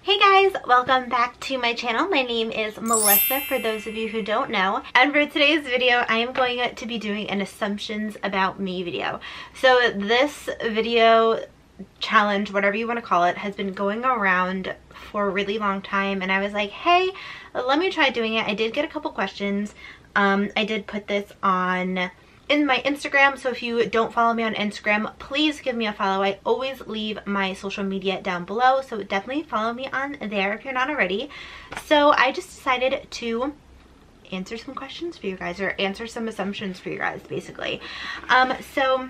Hey guys, welcome back to my channel. My name is Melissa, for those of you who don't know. And for today's video, I am going to be doing an assumptions about me video. So this video challenge, whatever you want to call it, has been going around for a really long time. And I was like, hey, let me try doing it. I did get a couple questions. I did put this on in my Instagram, so if you don't follow me on Instagram, please give me a follow. I always leave my social media down below, so definitely follow me on there if you're not already. So I just decided to answer some questions for you guys, or answer some assumptions for you guys, basically. So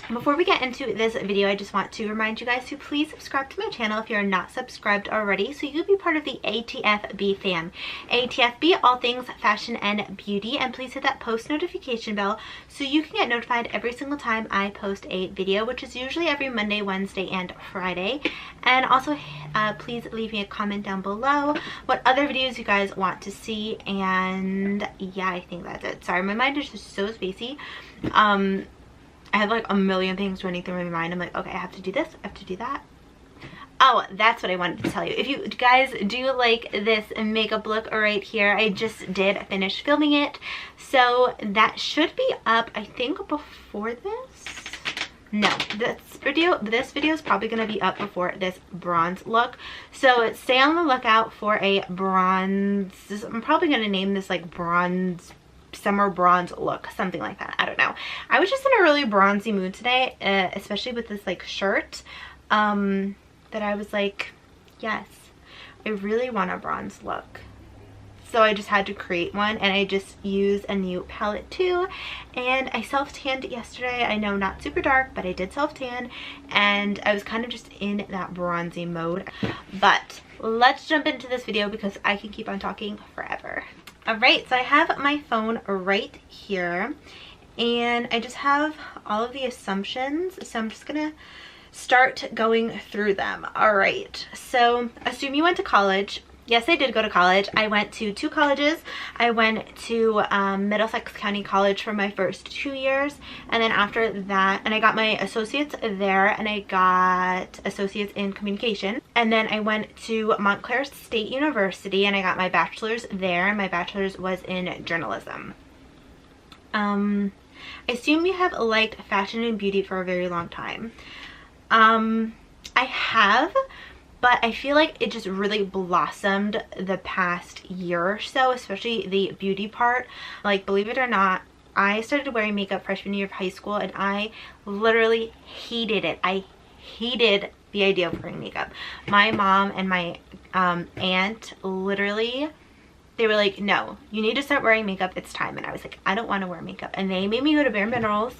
before we get into this video, I just want to remind you guys to please subscribe to my channel if you're not subscribed already, so you can be part of the ATFB fam. ATFB, all things fashion and beauty, and please hit that post notification bell so you can get notified every single time I post a video, which is usually every Monday, Wednesday, and Friday. And also, please leave me a comment down below what other videos you guys want to see. And yeah, I think that's it. Sorry, my mind is just so spacey. I have like a million things running through my mind. I'm like, okay, I have to do this, I have to do that. Oh, that's what I wanted to tell you. If you guys do like this makeup look right here, I just did finish filming it. So that should be up, I think, before this. No, this video is probably going to be up before this bronze look. So stay on the lookout for a bronze, I'm probably going to name this like bronze, summer bronze look, something like that. I don't know. I was just in a really bronzy mood today, especially with this like shirt, that I was like, yes, I really want a bronze look. So I just had to create one, and I just used a new palette too. And I self-tanned yesterday. I know, not super dark, but I did self-tan, and I was kind of just in that bronzy mode. But let's jump into this video because I can keep on talking forever. Alright, so I have my phone right here, and I just have all of the assumptions, so I'm just gonna start going through them. Alright, so assume you went to college. Yes, I did go to college. I went to 2 colleges. I went to Middlesex County College for my first 2 years, and then after that, and I got my associates there, and I got associates in communication. And then I went to Montclair State University, and I got my bachelor's there, and my bachelor's was in journalism. I assume you have liked fashion and beauty for a very long time. I have, but I feel like it just really blossomed the past year or so, especially the beauty part. Like, believe it or not, I started wearing makeup freshman year of high school, and I literally hated it. I hated the idea of wearing makeup. My mom and my aunt, literally, they were like, no, you need to start wearing makeup, it's time. And I was like, I don't want to wear makeup. And they made me go to Bare Minerals,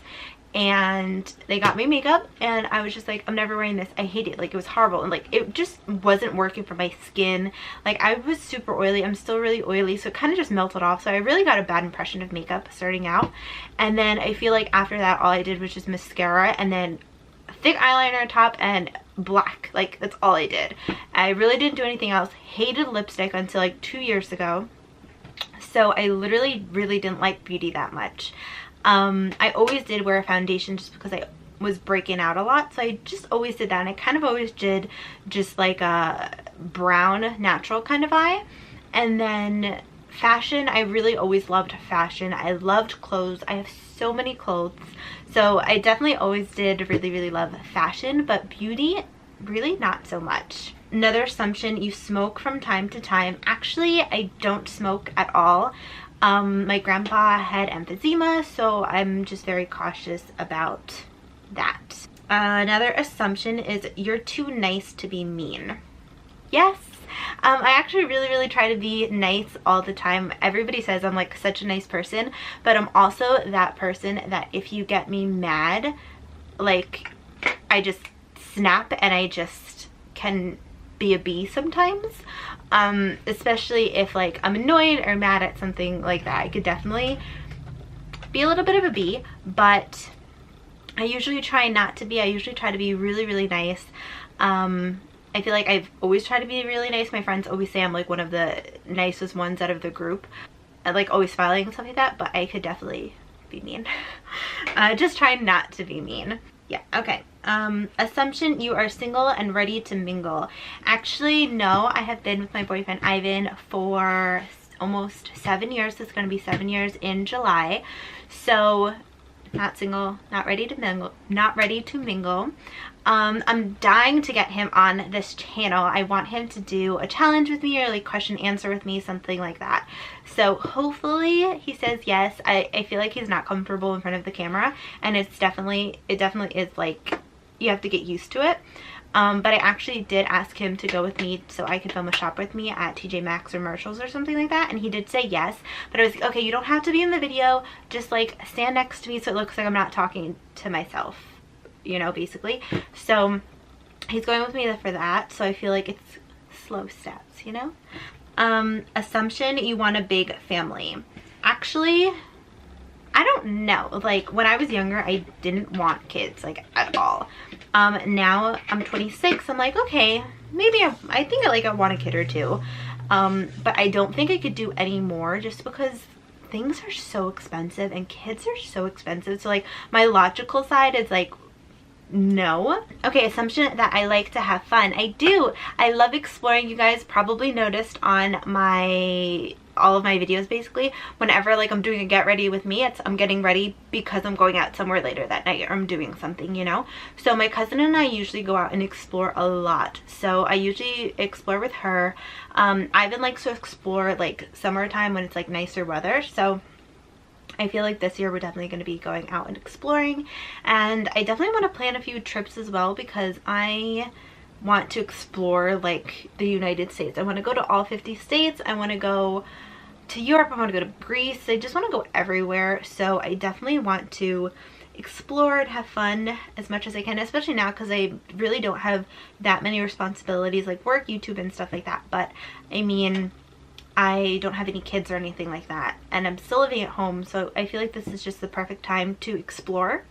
and they got me makeup, and I was just like, I'm never wearing this. I hate it. Like, it was horrible, and like it just wasn't working for my skin. Like, I was super oily. I'm still really oily, so it kind of just melted off. So I really got a bad impression of makeup starting out. And then I feel like after that, all I did was just mascara and then thick eyeliner on top and black. Like, that's all I did. I really didn't do anything else. Hated lipstick until like 2 years ago. So I literally really didn't like beauty that much. I always did wear a foundation just because I was breaking out a lot, so I just always did that, and I kind of always did just like a brown natural kind of eye. And then fashion, I really always loved fashion. I loved clothes. I have so many clothes, so I definitely always did really love fashion, but beauty, really not so much. Another assumption, you smoke from time to time. Actually, I don't smoke at all. My grandpa had emphysema, so I'm just very cautious about that. Another assumption is you're too nice to be mean. Yes, I actually really try to be nice all the time. Everybody says I'm like such a nice person, but I'm also that person that if you get me mad, like, I just snap, and I just can be a bee sometimes. Especially if like I'm annoyed or mad at something like that. I could definitely be a little bit of a bee, but I usually try not to be. I usually try to be really nice. I feel like I've always tried to be really nice. My friends always say I'm like one of the nicest ones out of the group. I like always smiling and stuff like that, but I could definitely be mean. Just try not to be mean. Yeah, okay. Assumption, you are single and ready to mingle. Actually, no, I have been with my boyfriend Ivan for almost 7 years. It's going to be 7 years in July. So not single, not ready to mingle, not ready to mingle. I'm dying to get him on this channel. I want him to do a challenge with me or like question answer with me, something like that. So hopefully he says yes. I feel like he's not comfortable in front of the camera, and it definitely is like, you have to get used to it. But I actually did ask him to go with me so I could film a shop with me at TJ Maxx or Marshalls or something like that, and he did say yes. But I was like, okay, you don't have to be in the video, just like stand next to me so it looks like I'm not talking to myself, you know, basically. So he's going with me for that, so I feel like it's slow steps, you know. Assumption, you want a big family. Actually, I don't know, like when I was younger I didn't want kids like at all. Now I'm 26, I'm like, okay, maybe I think I want a kid or two, but I don't think I could do any more just because things are so expensive and kids are so expensive. So like my logical side is like, no. Okay, assumption, that I like to have fun. I do. I love exploring. You guys probably noticed on all of my videos basically, whenever like I'm doing a get ready with me, I'm getting ready because I'm going out somewhere later that night or I'm doing something, you know. So my cousin and I usually go out and explore a lot, so I usually explore with her. Ivan likes to explore like summertime when it's like nicer weather, so I feel like this year we're definitely going to be going out and exploring, and I definitely want to plan a few trips as well because I want to explore like the United States. I want to go to all 50 states. I want to go to Europe. I want to go to Greece. I just want to go everywhere. So I definitely want to explore and have fun as much as I can, especially now because I really don't have that many responsibilities like work, YouTube, and stuff like that. But I mean, I don't have any kids or anything like that, and I'm still living at home, so I feel like this is just the perfect time to explore.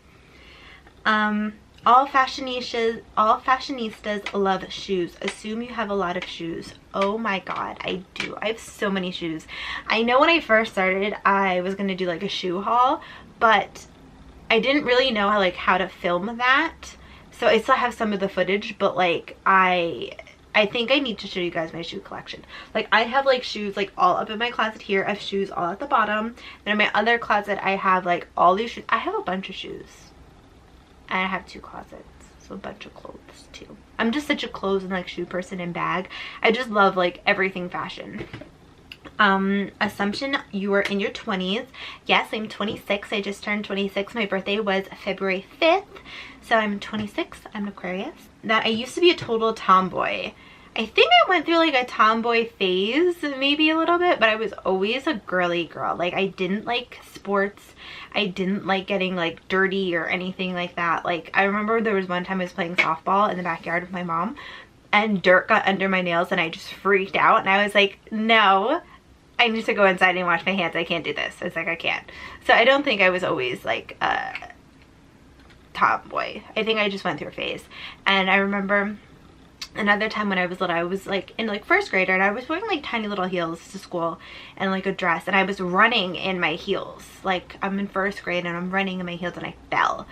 All fashionistas love shoes. Assume you have a lot of shoes. Oh my god, I do. I have so many shoes. I know when I first started I was gonna do like a shoe haul, but I didn't really know how to film that, so I still have some of the footage, but like I think I need to show you guys my shoe collection. Like I have like shoes like all up in my closet here. I have shoes all at the bottom. Then in my other closet I have like all these shoes. I have a bunch of shoes. And I have 2 closets, so a bunch of clothes too. I'm just such a clothes and like shoe person and bag. I just love like everything fashion. Assumption, you are in your 20s. Yes, I'm 26. I just turned 26. My birthday was February 5th. So I'm 26. I'm an Aquarius. That I used to be a total tomboy. I think I went through like a tomboy phase maybe a little bit, but I was always a girly girl. Like I didn't like sports. I didn't like getting like dirty or anything like that. Like I remember there was one time I was playing softball in the backyard with my mom and dirt got under my nails and I just freaked out, and I was like, no, I need to go inside and wash my hands. I can't do this. It's like I can't. So I don't think I was always like a tomboy. I think I just went through a phase. And I remember another time when I was little, I was like in like first grade, and I was wearing like tiny little heels to school and like a dress, and I was running in my heels. Like I'm in first grade and I'm running in my heels and I fell,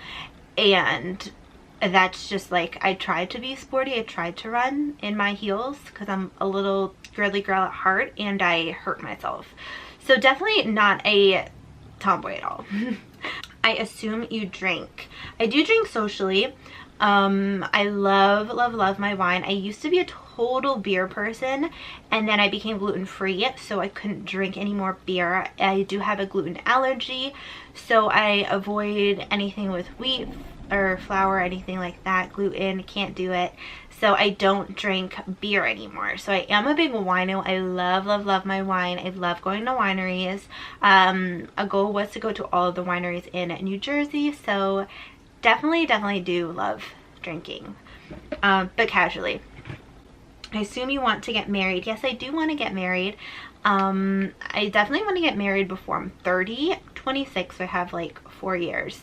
and that's just like, I tried to be sporty. I tried to run in my heels because I'm a little girly girl at heart, and I hurt myself. So definitely not a tomboy at all. I assume you drink. I do drink socially. I love my wine. I used to be a total beer person, and then I became gluten-free, so I couldn't drink any more beer. I do have a gluten allergy, so I avoid anything with wheat or flour, anything like that. Gluten, can't do it. So I don't drink beer anymore. So I am a big wino. I love my wine. I love going to wineries. A goal was to go to all of the wineries in New Jersey, so definitely do love drinking, but casually. I assume you want to get married. Yes, I do want to get married. I definitely want to get married before I'm 30. 26, so I have like 4 years.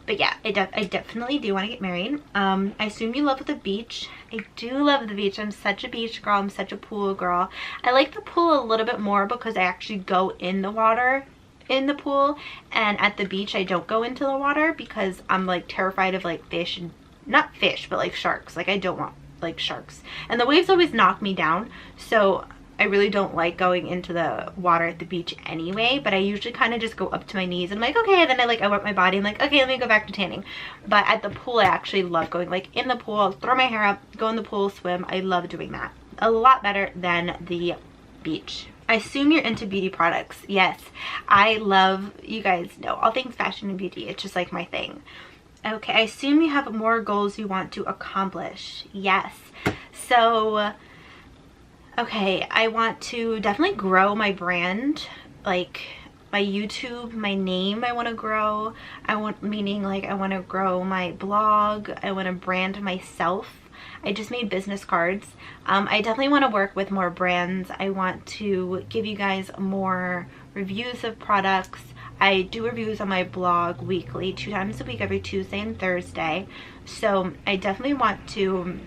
But yeah, I definitely do want to get married. I assume you love the beach. I do love the beach. I'm such a beach girl. I'm such a pool girl. I like the pool a little bit more because I actually go in the water in the pool, and at the beach I don't go into the water because I'm like terrified of like fish, and not fish but like sharks. Like I don't want like sharks, and the waves always knock me down, so I really don't like going into the water at the beach anyway. But I usually kind of just go up to my knees and I'm like, okay, and then I wet my body. I'm like, okay, let me go back to tanning. But at the pool I actually love going like in the pool, throw my hair up, go in the pool, swim. I love doing that a lot better than the beach. I assume you're into beauty products. Yes, I love, you guys know, all things fashion and beauty. It's just like my thing. Okay, I assume you have more goals you want to accomplish. Yes. So, okay, I want to definitely grow my brand, like my YouTube, my name I want to grow. Meaning like I want to grow my blog. I want to brand myself. I just made business cards. I definitely want to work with more brands. I want to give you guys more reviews of products. I do reviews on my blog weekly, 2 times a week, every Tuesday and Thursday. So I definitely want to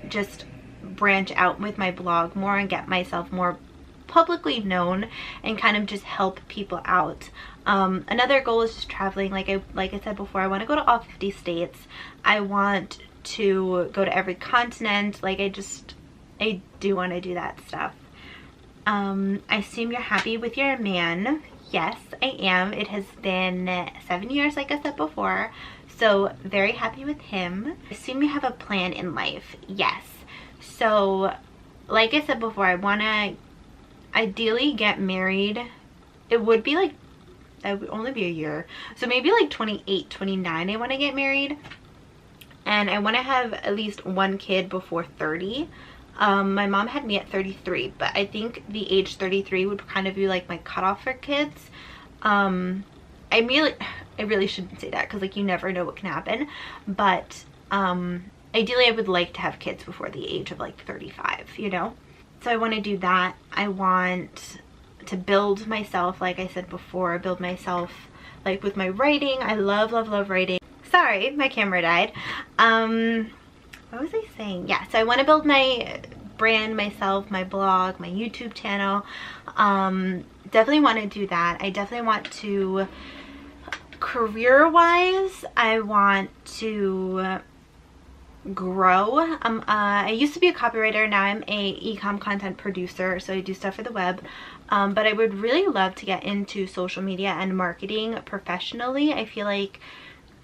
just branch out with my blog more and get myself more publicly known and kind of just help people out. Another goal is just traveling. Like I said before, I want to go to all 50 states. I want to go to every continent. Like I do want to do that stuff. I assume you're happy with your man. Yes, I am. It has been 7 years, like I said before, so very happy with him. I assume you have a plan in life. Yes. So like I said before, I want to ideally get married. It would be like, that would only be a year, so maybe like 28, 29 I want to get married. And I want to have at least 1 kid before 30. My mom had me at 33, but I think the age 33 would kind of be like my cutoff for kids. I really shouldn't say that because like you never know what can happen. But ideally I would like to have kids before the age of like 35, you know? So I want to do that. I want to build myself, like I said before, build myself like with my writing. I love, love, love writing. Sorry, my camera died. What was I saying? Yeah, so I want to build my brand, myself, my blog, my YouTube channel. Definitely want to do that. I definitely want to, career-wise, I want to grow. I used to be a copywriter. Now I'm a e-com content producer, so I do stuff for the web. But I would really love to get into social media and marketing professionally. I feel like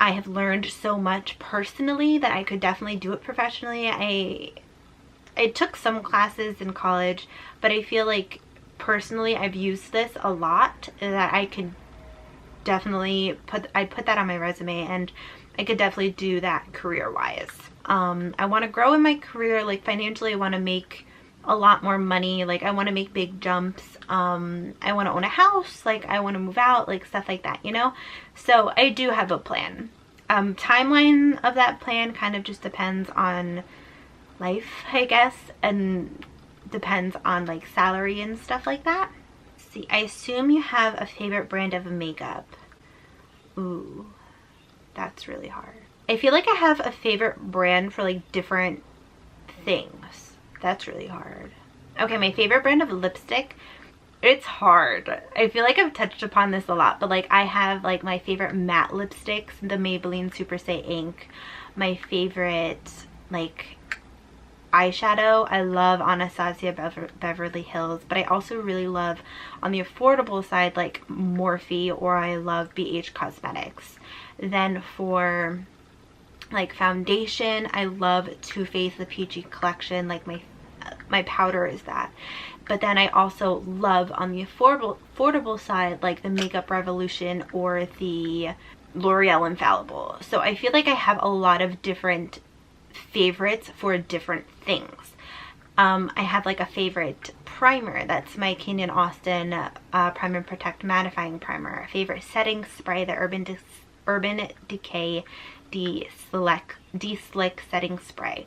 I have learned so much personally that I could definitely do it professionally. I took some classes in college, but I feel like personally I've used this a lot, that I could definitely I'd put that on my resume, and I could definitely do that career-wise. I want to grow in my career, like financially I want to make a lot more money. Like I want to make big jumps. I want to own a house, like I want to move out, like stuff like that, you know? So I do have a plan. Timeline of that plan kind of just depends on life, I guess, and depends on like salary and stuff like that. Let's see, I assume you have a favorite brand of makeup. Ooh, that's really hard. I feel like I have a favorite brand for like different things. That's really hard. Okay, my favorite brand of lipstick. It's hard. I feel like I've touched upon this a lot, but like I have like my favorite matte lipsticks, the Maybelline Super Stay Ink. My favorite like eyeshadow, I love Anastasia Beverly Hills, but I also really love, on the affordable side, like Morphe, or I love BH Cosmetics. Then for like foundation, I love Too Faced, the Peachy Collection. Like my powder is that. But then I also love, on the affordable side, like the Makeup Revolution or the L'Oreal Infallible. So I feel like I have a lot of different favorites for different things. I have like a favorite primer, that's my Kane & Austin Prime and Protect Mattifying Primer. A favorite setting spray, the Urban Decay De-Slick Setting Spray.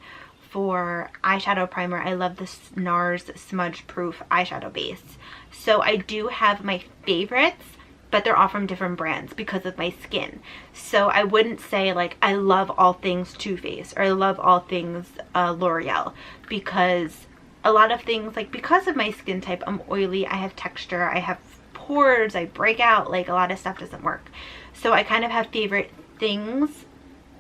For eyeshadow primer, I love the NARS Smudge Proof eyeshadow base. So I do have my favorites, but they're all from different brands because of my skin. So I wouldn't say like I love all things Too Faced or I love all things L'Oreal, because a lot of things, like because of my skin type, I'm oily, I have texture, I have pores, I break out, like a lot of stuff doesn't work. So I kind of have favorite things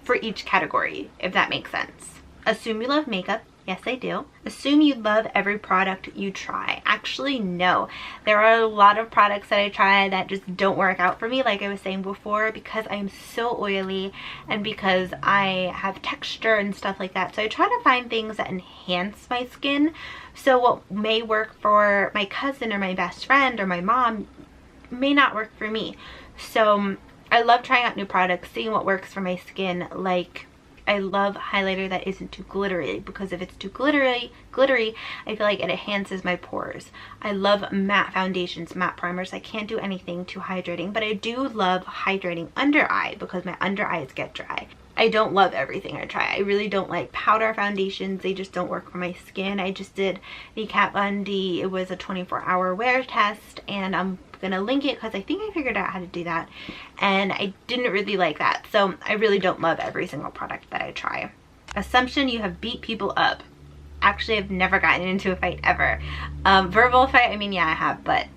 for each category, if that makes sense. Assume you love makeup. Yes, I do. Assume you love every product you try. Actually, no. There are a lot of products that I try that just don't work out for me, like I was saying before, because I'm so oily and because I have texture and stuff like that. So I try to find things that enhance my skin. So what may work for my cousin or my best friend or my mom may not work for me. So I love trying out new products, seeing what works for my skin. Like, I love highlighter that isn't too glittery, because if it's too glittery, I feel like it enhances my pores. I love matte foundations, matte primers. I can't do anything too hydrating, but I do love hydrating under eye because my under eyes get dry. I don't love everything I try. I really don't like powder foundations. They just don't work for my skin. I just did the Kat Von D. It was a 24-hour wear test, and I'm gonna link it because I think I figured out how to do that, and I didn't really like that. So I really don't love every single product that I try. Assumption you have beat people up. Actually, I've never gotten into a fight ever. Verbal fight, I mean, yeah, I have, but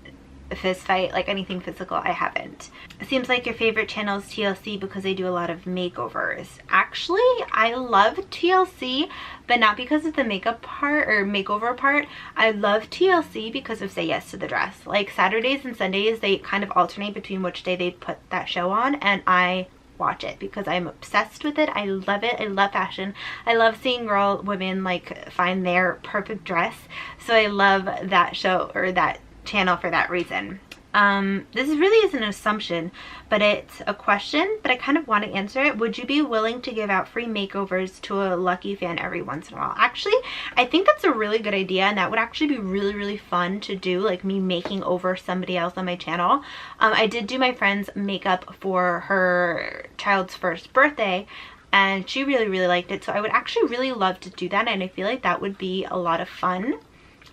a fist fight, like anything physical, I haven't. It seems like your favorite channel is TLC because they do a lot of makeovers. Actually, I love TLC, but not because of the makeup part or makeover part. I love TLC because of Say Yes to the Dress. Like Saturdays and Sundays, they kind of alternate between which day they put that show on, and I watch it because I'm obsessed with it. I love it. I love fashion. I love seeing women like find their perfect dress. So I love that show, or that channel, for that reason. This really is an assumption, but it's a question, but I kind of want to answer it. Would you be willing to give out free makeovers to a lucky fan every once in a while? Actually, I think that's a really good idea, and that would actually be really, really fun to do, like me making over somebody else on my channel. I did do my friend's makeup for her child's first birthday, and she really, really liked it, so I would actually really love to do that, and I feel like that would be a lot of fun.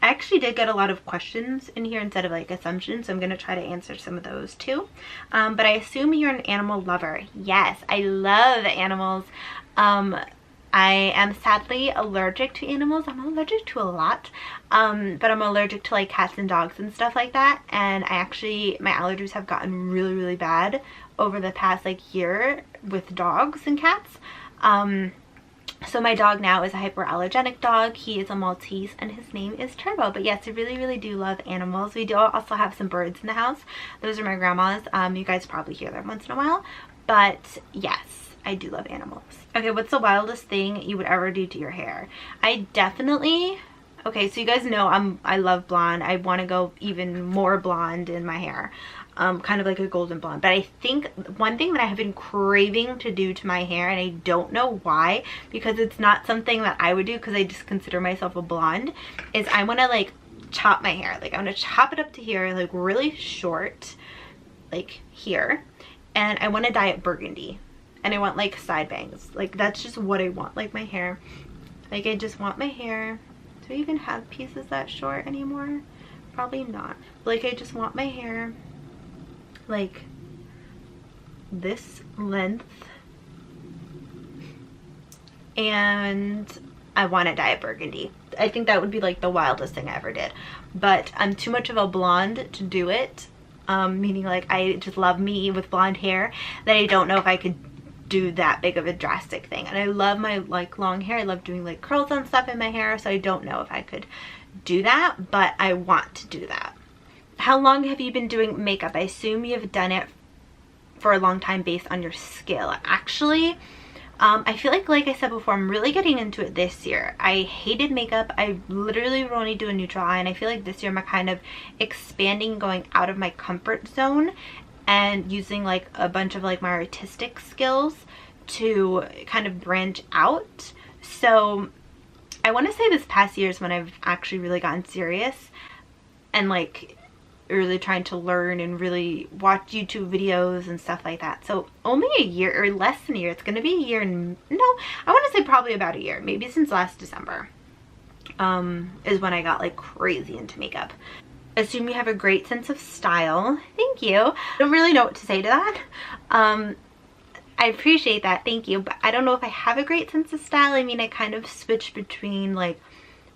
I actually did get a lot of questions in here instead of like assumptions, so I'm going to try to answer some of those too. But I assume you're an animal lover. Yes, I love animals. I am sadly allergic to animals. I'm allergic to a lot, but I'm allergic to like cats and dogs and stuff like that. And my allergies have gotten really, really bad over the past like year with dogs and cats. So my dog now is a hyperallergenic dog. He is a Maltese and his name is Turbo. But yes, I really, really do love animals. We do also have some birds in the house. Those are my grandma's. You guys probably hear them once in a while. But yes, I do love animals. Okay, what's the wildest thing you would ever do to your hair? I definitely... Okay, so you guys know I love blonde. I want to go even more blonde in my hair. Kind of like a golden blonde. But I think one thing that I have been craving to do to my hair, and I don't know why, because it's not something that I would do because I just consider myself a blonde, is I want to like chop my hair. Like I want to chop it up to here, like really short, like here. And I want to dye it burgundy. And I want like side bangs. Like that's just what I want, like my hair. Like I just want my hair. Do I even have pieces that short anymore? Probably not. Like I just want my hair like this length, and I want to dye it burgundy. I think that would be like the wildest thing I ever did, but I'm too much of a blonde to do it, meaning like I just love me with blonde hair that I don't know if I could do that big of a drastic thing. And I love my like long hair. I love doing like curls and stuff in my hair, so I don't know if I could do that, but I want to do that. How long have you been doing makeup? I assume you've done it for a long time based on your skill. Actually, I feel like I said before, I'm really getting into it this year. I hated makeup. I literally would only do a neutral eye, and I feel like this year I'm kind of expanding, going out of my comfort zone and using like a bunch of like my artistic skills to kind of branch out. So I want to say this past year is when I've actually really gotten serious and like really trying to learn and really watch YouTube videos and stuff like that. So only a year, or less than a year. It's going to be a year, and no, I want to say probably about a year, maybe since last December, is when I got like crazy into makeup. Assume you have a great sense of style. Thank you. I don't really know what to say to that. I appreciate that, thank you, but I don't know if I have a great sense of style. I mean, I kind of switch between like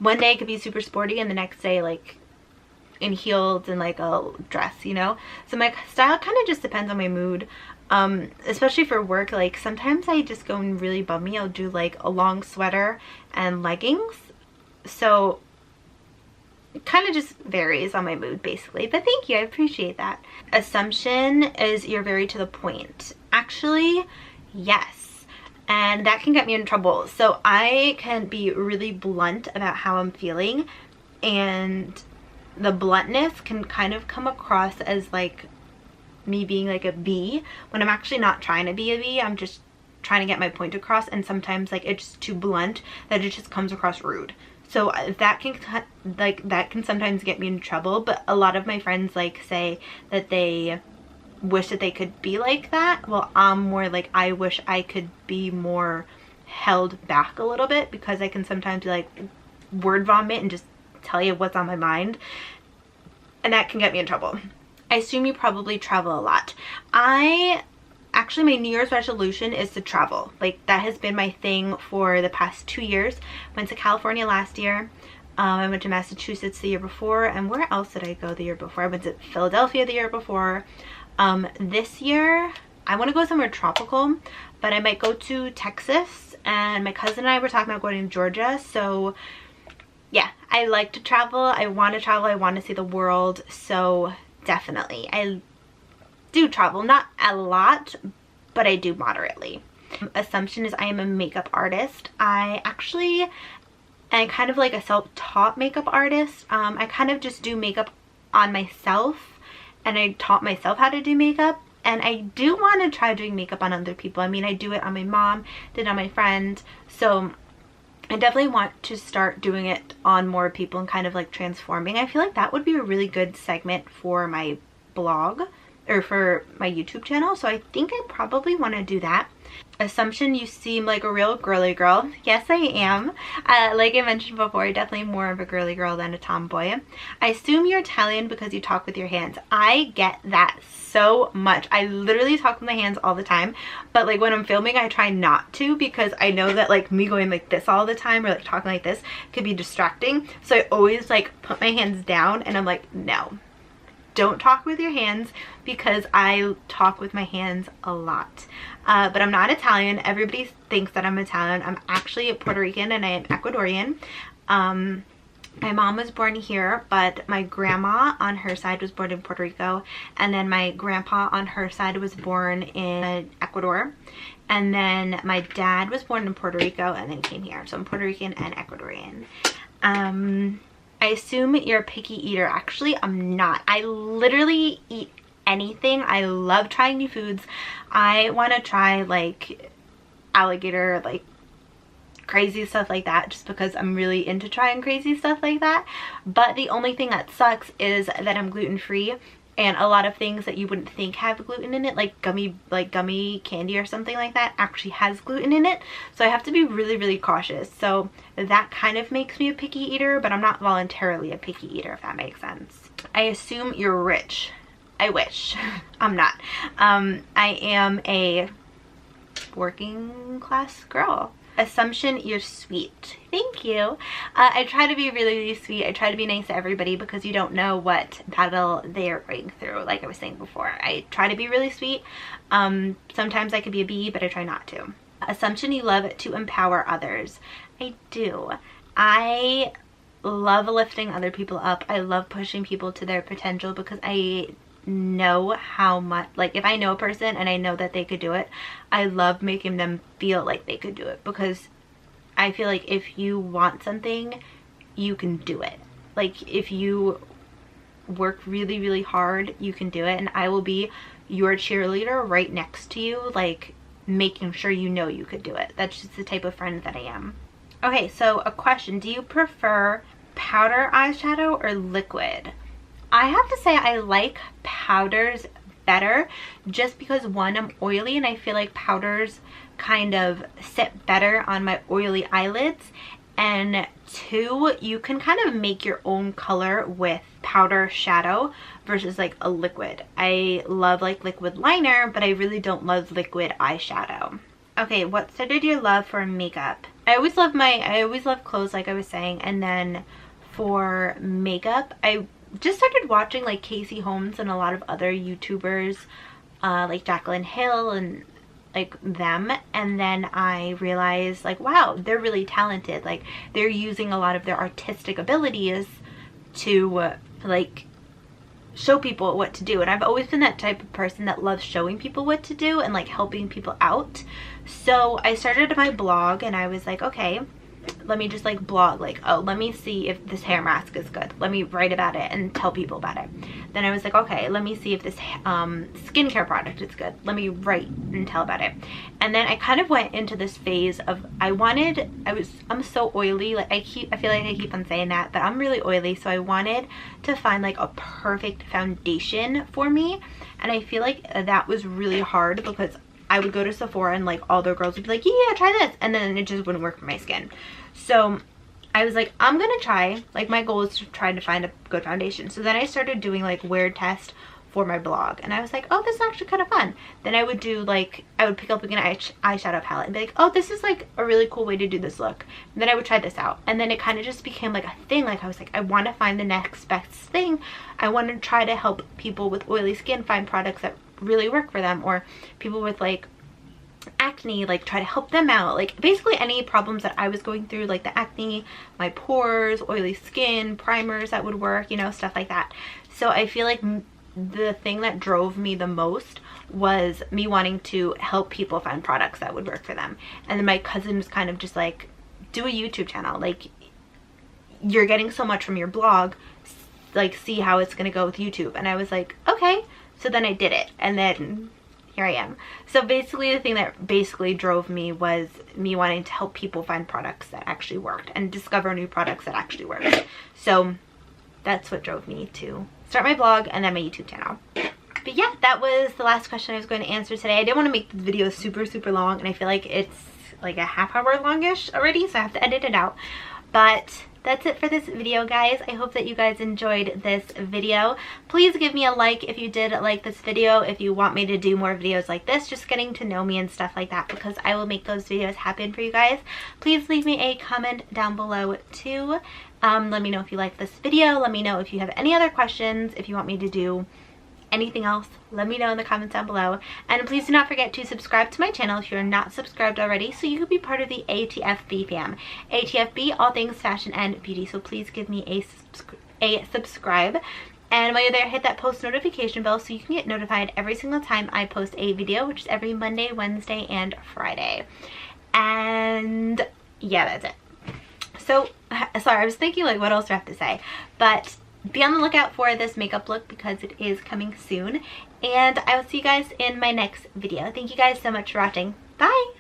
one day I could be super sporty and the next day like in heels and like a dress, you know? So my style kind of just depends on my mood. Especially for work, like sometimes I just go really bummy. I'll do like a long sweater and leggings. So it kind of just varies on my mood basically. But thank you, I appreciate that. Assumption is you're very to the point. Actually, yes. And that can get me in trouble. So I can be really blunt about how I'm feeling, and the bluntness can kind of come across as like me being like a B when I'm actually not trying to be a B. I'm just trying to get my point across, and sometimes like it's just too blunt that it just comes across rude. So that can sometimes get me in trouble. But a lot of my friends like say that they wish that they could be like that. Well, I'm more like I wish I could be more held back a little bit, because I can sometimes like word vomit and just tell you what's on my mind, and that can get me in trouble. I assume you probably travel a lot. Actually, my New Year's resolution is to travel. Like, that has been my thing for the past 2 years. Went to California last year. I went to Massachusetts the year before. And where else did I go the year before? I went to Philadelphia the year before. This year, I want to go somewhere tropical, but I might go to Texas. And my cousin and I were talking about going to Georgia. So, yeah, I like to travel. I want to travel. I want to see the world. So, definitely. I do travel, not a lot, but I do moderately. Assumption is I am a makeup artist. I actually am kind of like a self-taught makeup artist. I kind of just do makeup on myself, and I taught myself how to do makeup. And I do want to try doing makeup on other people. I mean, I do it on my mom, did it on my friend. So I definitely want to start doing it on more people and kind of like transforming. I feel like that would be a really good segment for my blog or for my YouTube channel. So I think I probably want to do that. Assumption, you seem like a real girly girl. Yes, I am. Like I mentioned before, definitely more of a girly girl than a tomboy. I assume you're Italian because you talk with your hands. I get that so much. I literally talk with my hands all the time, but like when I'm filming, I try not to, because I know that like me going like this all the time or like talking like this could be distracting. So I always like put my hands down, and I'm like, no, don't talk with your hands, because I talk with my hands a lot. But I'm not Italian. Everybody thinks that I'm Italian. I'm actually Puerto Rican, and I am Ecuadorian. My mom was born here, but my grandma on her side was born in Puerto Rico, and then my grandpa on her side was born in Ecuador, and then my dad was born in Puerto Rico and then came here. So I'm Puerto Rican and Ecuadorian. I assume you're a picky eater. Actually, I'm not. I literally eat anything. I love trying new foods. I want to try like alligator, like crazy stuff like that, just because I'm really into trying crazy stuff like that. But the only thing that sucks is that I'm gluten-free, and a lot of things that you wouldn't think have gluten in it, like gummy candy or something like that, actually has gluten in it. So I have to be really, really cautious. So that kind of makes me a picky eater, but I'm not voluntarily a picky eater, if that makes sense. I assume you're rich. I wish. I'm not. I am a working class girl. Assumption, you're sweet. Thank you. I try to be really, really sweet. I try to be nice to everybody, because you don't know what battle they're going through, like I was saying before. I try to be really sweet. Sometimes I could be a bee, but I try not to. Assumption, you love to empower others. I do. I love lifting other people up. I love pushing people to their potential, because I know how much, like if I know a person and I know that they could do it, I love making them feel like they could do it, because I feel like if you want something, you can do it. Like if you work really, really hard, you can do it, and I will be your cheerleader right next to you, like making sure you know you could do it. That's just the type of friend that I am. Okay, so a question, do you prefer powder eyeshadow or liquid? I have to say I like powders better, just because one, I'm oily, and I feel like powders kind of sit better on my oily eyelids, and two, you can kind of make your own color with powder shadow versus like a liquid. I love like liquid liner, but I really don't love liquid eyeshadow. Okay, what started your love for makeup? I always love clothes, like I was saying, and then for makeup, I just started watching like Casey Holmes and a lot of other YouTubers, like Jaclyn Hill and like them, and then I realized like, wow, they're really talented. Like they're using a lot of their artistic abilities to like show people what to do. And I've always been that type of person that loves showing people what to do and like helping people out. So I started my blog and I was like, okay, let me just like blog, like, oh, let me see if this hair mask is good, let me write about it and tell people about it. Then I was like, okay, let me see if this skincare product is good, let me write and tell about it. And then I kind of went into this phase of I'm so oily, like I feel like I keep on saying that, but I'm really oily, so I wanted to find like a perfect foundation for me. And I feel like that was really hard because I would go to Sephora and like all the girls would be like, yeah, try this, and then it just wouldn't work for my skin. So I was like, I'm gonna try, like my goal is to try to find a good foundation. So then I started doing like wear test for my blog, and I was like, oh, this is actually kind of fun. Then I would do like, I would pick up like an eyeshadow palette and be like, oh, this is like a really cool way to do this look. And then I would try this out, and then it kind of just became like a thing. Like I was like, I want to find the next best thing. I want to try to help people with oily skin find products that really work for them, or people with like acne, like try to help them out. Like basically any problems that I was going through, like the acne, my pores, oily skin, primers that would work, you know, stuff like that. So I feel like the thing that drove me the most was me wanting to help people find products that would work for them. And then my cousin was kind of just like, do a YouTube channel, like you're getting so much from your blog, like see how it's gonna go with YouTube. And I was like, okay. So then I did it, and then here I am. So basically the thing that basically drove me was me wanting to help people find products that actually worked and discover new products that actually worked. So that's what drove me to start my blog and then my YouTube channel. But yeah, that was the last question I was going to answer today. I didn't want to make this video super long, and I feel like it's like a half-hour longish already, so I have to edit it out. But that's it for this video, guys. I hope that you guys enjoyed this video. Please give me a like if you did like this video, if you want me to do more videos like this, just getting to know me and stuff like that, because I will make those videos happen for you guys. Please leave me a comment down below too. Let me know if you like this video. Let me know if you have any other questions, if you want me to do anything else, let me know in the comments down below. And please do not forget to subscribe to my channel if you're not subscribed already, so you can be part of the ATFB fam. ATFB, all things fashion and beauty. So please give me a subscribe. And while you're there, hit that post notification bell so you can get notified every single time I post a video, which is every Monday, Wednesday, and Friday. And yeah, that's it. So, sorry, I was thinking like what else do I have to say? But be on the lookout for this makeup look because it is coming soon. And I will see you guys in my next video. Thank you guys so much for watching. Bye!